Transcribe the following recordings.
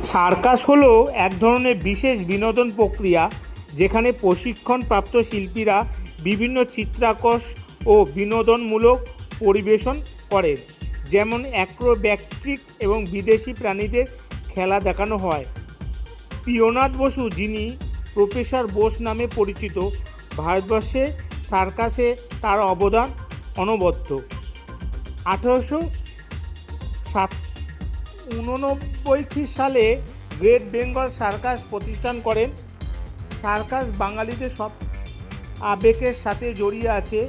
Circus হলো এক ধরনের বিশেষ বিনোদন প্রক্রিয়া যেখানে প্রশিক্ষণপ্রাপ্ত শিল্পীরা বিভিন্ন চিত্রাকর্ষ ও বিনোদনমূলক পরিবেশন করেন। যেমন অ্যাক্রোব্যাটিক এবং বিদেশি প্রাণীদের খেলা দেখানো হয়। প্রিয়নাথ বসু, যিনি প্রফেসর বোস নামে পরিচিত, ভারতবর্ষে সার্কাসে তার অবদান অনবদ্য। 1889 সালে গ্রেট বেঙ্গল সার্কাস প্রতিষ্ঠান করেন। সার্কাস বাঙালিদের সব আবেগের সাথে জড়িয়ে আছে।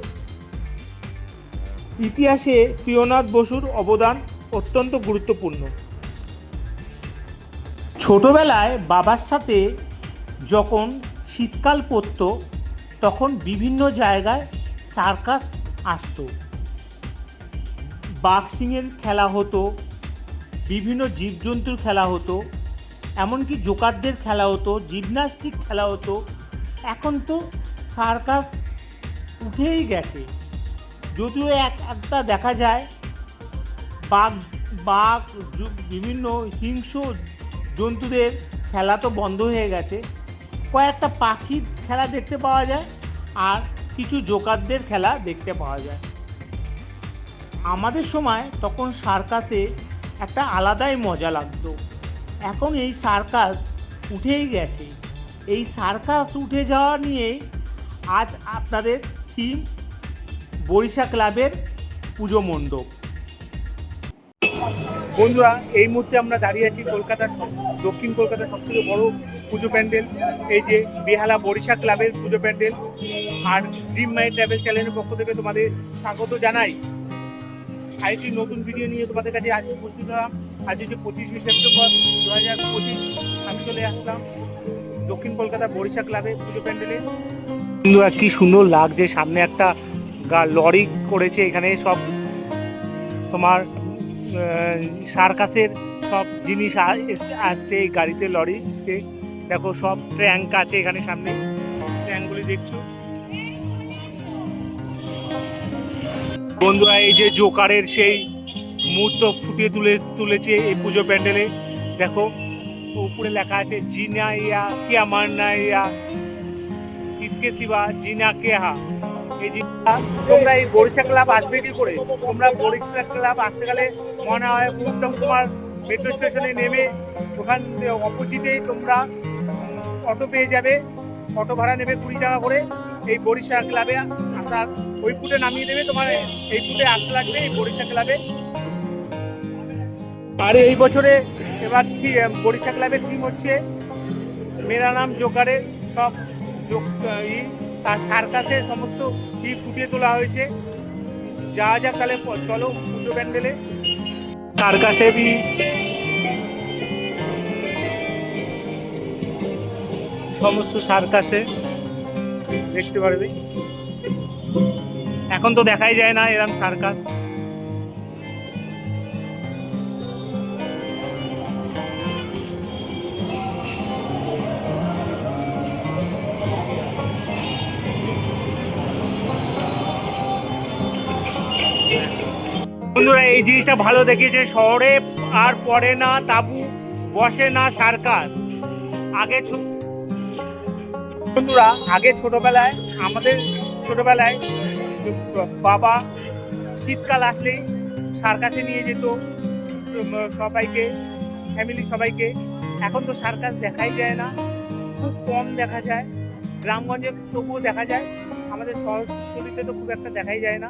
ইতিহাসে প্রিয়নাথ বসুর অবদান অত্যন্ত গুরুত্বপূর্ণ। ছোটবেলায় বাবার সাথে যখন শীতকাল পড়তো তখন বিভিন্ন জায়গায় সার্কাস আসতো। বাঘ সিংয়ের খেলা হতো, বিভিন্ন জীবজন্তুর খেলা হতো, এমনকি জোকারদের খেলা হতো, জিমন্যাস্টিক খেলা হতো। এখন তো সার্কাস উঠেই গেছে, যদিও একটা দেখা যায় বাঘ বাঘ বিভিন্ন হিংস্র জন্তুদের খেলা তো বন্ধ হয়ে গেছে। কয়েকটা পাখির খেলা দেখতে পাওয়া যায় আর কিছু জোকারদের খেলা দেখতে পাওয়া যায়। আমাদের সময় তখন সার্কাসে একটা আলাদাই মজা লাগতো। এখন এই সার্কাস উঠেই গেছে। এই সার্কাস উঠে যাওয়া নিয়ে আজ আপনাদের থিম বরিশা ক্লাবের পুজো মণ্ডপ। বন্ধুরা, এই মুহূর্তে আমরা দাঁড়িয়ে আছি দক্ষিণ কলকাতার সবথেকে বড় পুজো প্যান্ডেল, এই যে বেহালা বরিশা ক্লাবের পুজো প্যান্ডেল। আর ড্রিম মাই ট্রাভেল চ্যানেলের পক্ষ থেকে তোমাদের স্বাগত জানাই। আরেকটি নতুন ভিডিও নিয়ে তোমাদের কাছে আজ উপস্থিত হলাম। আজ হচ্ছে 25শে সেপ্টেম্বর 2025। আমি চলে আসলাম দক্ষিণ কলকাতা বরিশা ক্লাবের পুজো প্যান্ডেলে। বন্ধুরা, কি সুন্দর লাগছে, সামনে একটা লরি করেছে। এখানে সব তোমার সার্কাসের সব জিনিস আসছে এই গাড়িতে, লরিতে। দেখো সব ট্যাঙ্ক আছে এখানে, সামনে ট্যাঙ্কগুলি দেখছো। বন্ধুরা, এই যে জোকারের সেই মুহূর্ত ফুটিয়ে তুলেছে এই পুজো প্যান্ডেলে। দেখো উপরে লেখা আছে জিনা ইয়া কিয়া মারনা ইয়া কিসকে সিবা জিনা কেহা। এই জিনিসটা তোমরা এই বরিশা ক্লাব আসবে কি করে? তোমরা বরিশা ক্লাব আসতে গেলে মনে হয় উত্তম কুমার মেট্রো স্টেশনে নেমে ওখান অপোজিটেই তোমরা অটো পেয়ে যাবে। অটো ভাড়া নেবে 20 টাকা করে। এই বরিশা ক্লাবে আসার ওই ফুটে নামিয়ে দেবে, তোমার এই ফুটে আসতে লাগবে এই বরিশা ক্লাবে। আর এই বছরে এবার বরিশা ক্লাবের থিম হচ্ছে মেরা নাম জোকারে। সব তার সার্কাসে সমস্ত ফুটিয়ে তোলা হয়েছে। যাওয়া যাক তাহলে, চলো পুজো প্যান্ডেলে। সার্কাসে সমস্ত সার্কাসে দেখতে পারবে। এখন তো দেখাই যায় না এরকম সার্কাস। বন্ধুরা, এই জিনিসটা ভালো দেখেছে, শহরে আর পড়ে না তাবু, বসে না সার্কাস। বন্ধুরা, আগে ছোটবেলায়, আমাদের ছোটবেলায় বাবা শীতকাল আসলেই সার্কাসে নিয়ে যেত সবাইকে, ফ্যামিলি সবাইকে। এখন তো সার্কাস দেখাই যায় না, খুব কম দেখা যায়। গ্রামগঞ্জে তবুও দেখা যায়, আমাদের শহরতলিতে তো খুব একটা দেখাই যায় না।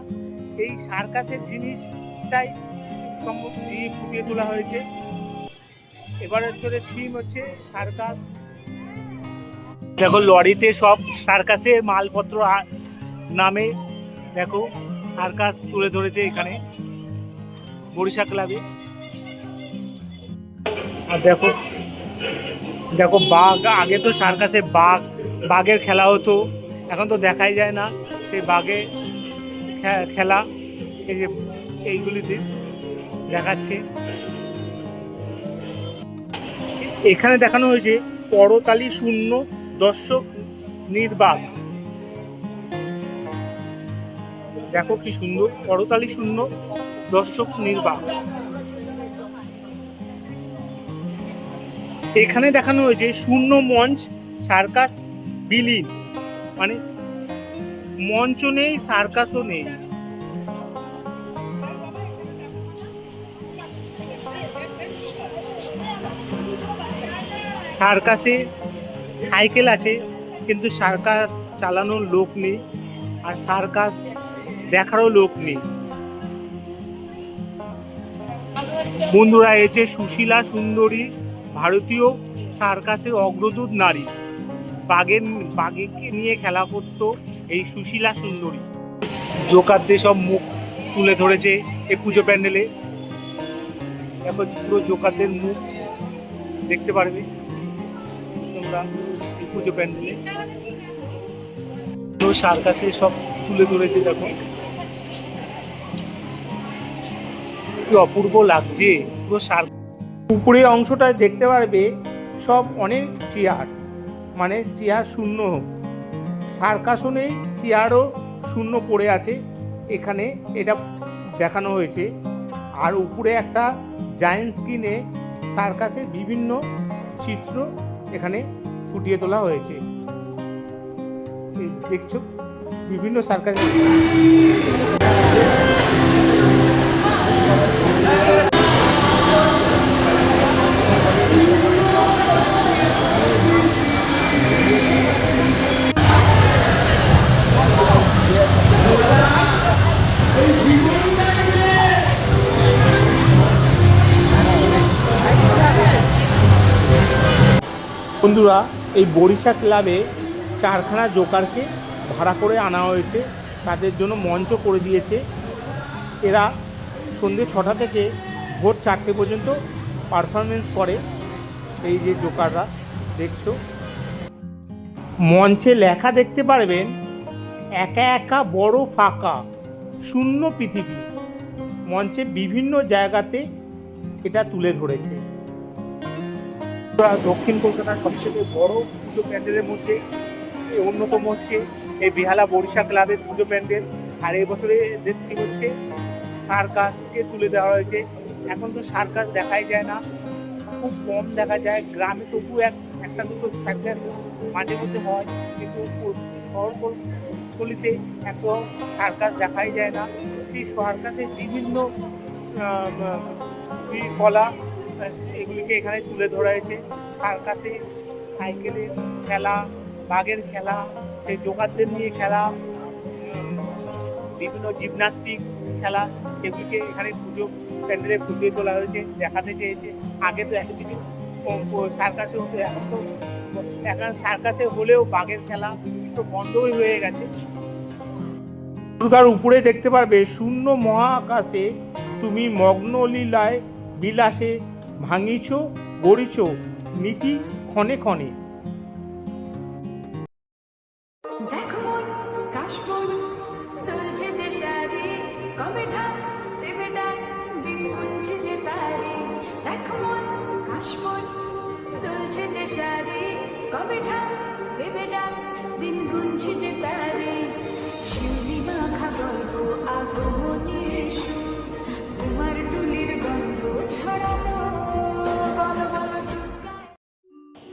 এই সার্কাসের জিনিসটাই ফুটিয়ে তোলা হয়েছে। এবারে থিম হচ্ছে সার্কাস। দেখো লরিতে সব সার্কাসের মালপত্র নামে দেখো সার্কাস তুলে ধরেছে এখানে বরিশা ক্লাবে। আর দেখো দেখো বাঘ, আগে তো সার্কাসে বাঘের খেলা হতো, এখন তো দেখাই যায় না সেই বাঘের খেলা। এই যে এইগুলিতে দেখাচ্ছে। এখানে দেখানো হয়েছে করতালি শূন্য দর্শক নির্বাক। দেখো কি সুন্দর, করতালি শূন্য দর্শক নির্বাক। এখানে দেখানো হয়েছে শূন্য মঞ্চ সার্কাস বিলীন, মানে মঞ্চ নেই, সার্কাসও নেই। সার্কাসে সাইকেল আছে, কিন্তু সার্কাস চালানোর লোক নেই, আর সার্কাস দেখারও লোক নেই। বন্ধুরা, এই যে সুশীলা সুন্দরী, ভারতীয় সার্কাসের অগ্রদূত নারী, বাঘেকে নিয়ে খেলা করতো এই সুশীলা সুন্দরী। জোকারদের সব মুখ তুলে ধরেছে এই পুজো প্যান্ডেলে। এখন পুরো জোকারদের মুখ দেখতে পারবে তোমরা এই পুজো প্যান্ডেলে। তো সার্কাসে সব তুলে ধরেছে, দেখো কি অপূর্ব লাগছে পুরো সার্কাস। উপরের অংশটায় দেখতে পারবে সব অনেক চেয়ার, মানে চেয়ার শূন্য, সার্কাসও নেই, চেয়ারও শূন্য পড়ে আছে এখানে, এটা দেখানো হয়েছে। আর উপরে একটা জায়েন্ট স্ক্রিনে সার্কাসের বিভিন্ন চিত্র এখানে ফুটিয়ে তোলা হয়েছে। দেখছো বিভিন্ন সার্কাসের। বন্ধুরা, এই বরিশা ক্লাবে 4খানা জোকারকে ভাড়া করে আনা হয়েছে, তাদের জন্য মঞ্চ করে দিয়েছে। এরা সন্ধ্যে 6টা থেকে ভোর 4টে পর্যন্ত পারফরমেন্স করে। এই যে জোকাররা দেখছো, মঞ্চে লেখা দেখতে পারবেন, একা একা বড় ফাঁকা শূন্য পৃথিবী। মঞ্চে বিভিন্ন জায়গাতে এটা তুলে ধরেছে। দক্ষিণ কলকাতার সবথেকে বড় পুজো প্যান্ডেলের মধ্যে অন্যতম হচ্ছে এই বেহালা বরিশা ক্লাবের পুজো প্যান্ডেল। আর এবছরে এদের থিম হচ্ছে সার্কাসকে তুলে দেওয়া হয়েছে। এখন তো সার্কাস দেখাই যায় না, খুব কম দেখা যায়। গ্রামে তবু একটা দুটো সার্কাস মাঝে মধ্যে হয়, কিন্তু শহরতলিতে এত সার্কাস দেখাই যায় না। সেই সার্কাসের বিভিন্ন কলা এগুলিকে এখানে তুলে ধরা হয়েছে। সার্কাসে সাইকেলের খেলা, বাঘের খেলা, সেই জোকারদের নিয়ে খেলা, বিভিন্ন জিমনাস্টিক খেলা, সেগুলিকে এখানে পুজো প্যান্ডেলে ফুটিয়ে তোলা হয়েছে, দেখাতে চেয়েছে। আগে তো এত কিছু সার্কাসে হতো, এখন সার্কাসে হলেও বাঘের খেলা তো বন্ধই হয়ে গেছে। দুর্গার উপরে দেখতে পারবে, শূন্য মহাকাশে তুমি মগ্ন লীলায় বিলাসে ভাঙিছ গড়িছ নীতি ক্ষণে ক্ষণে।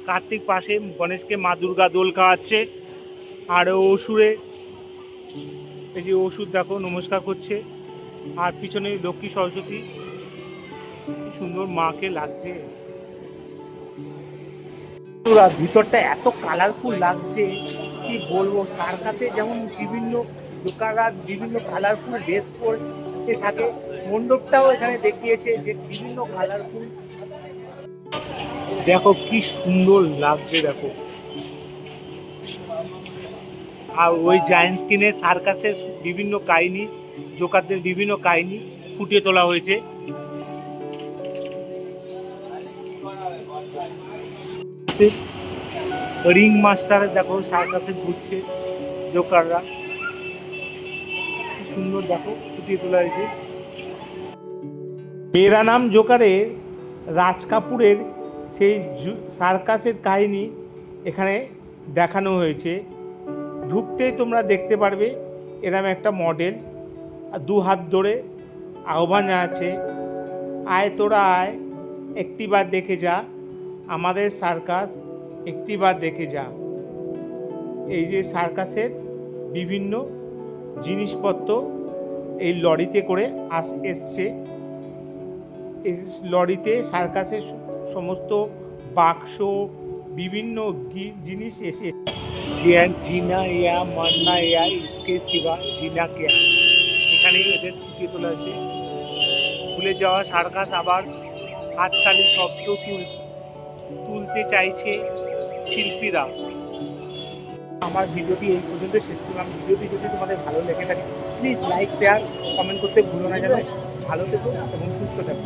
কার্তিক পাশে গণেশকে মা দুর্গা দোল খাওয়াচ্ছে, আর অসুরে এই যে অসুর দেখো নমস্কার করছে, আর পিছনে লক্ষ্মী সরস্বতী। কি সুন্দর মাকে লাগছে। ভিতরটা এত কালারফুল লাগছে, কি বলবো। সার্কাসে যেমন বিভিন্ন দোকানরা বিভিন্ন কালারফুল ড্রেস পরে থাকে, মণ্ডপটাও এখানে দেখিয়েছে যে বিভিন্ন কালারফুল। দেখো কি সুন্দর লাগছে, দেখো। আর ওই জায়েন্ট স্ক্রিনে সার্কাসের বিভিন্ন কাহিনী, জোকারদের বিভিন্ন কাহিনী ফুটিয়ে তোলা হয়েছে। রিং মাস্টার দেখো সার্কাসে ঘুরছে, জোকাররা সুন্দর দেখো ফুটিয়ে তোলা হয়েছে। মেরা নাম জোকারে রাজ কাপুরের সেই সার্কাসের কাহিনী এখানে দেখানো হয়েছে। ঢুকতেই তোমরা দেখতে পারবে এরম একটা মডেল, আর 2 হাত ধরে আহ্বান আছে, আয় তোরা আয় একটিবার দেখে যা, আমাদের সার্কাস একটিবার দেখে যা। এই যে সার্কাসের বিভিন্ন জিনিসপত্র এই লরিতে করে এসছে। এই লরিতে সার্কাসের সমস্ত বাক্স বিভিন্ন জিনিস এসে জিনা ইয়া মান্না ইয়া ইসকে সিবা জিনা কেয়া, এখানে এদের ফুটিয়ে তোলা হয়েছে। ভুলে যাওয়া সার্কাস আবার হাততালি শব্দ তুলতে চাইছে শিল্পীরা। আমার ভিডিওটি এই পর্যন্ত শেষ করলাম। ভিডিওটি যদি তোমাদের ভালো লেগে থাকে প্লিজ লাইক শেয়ার কমেন্ট করতে ভুলো না। যেন ভালো থেকো এবং সুস্থ থাকো।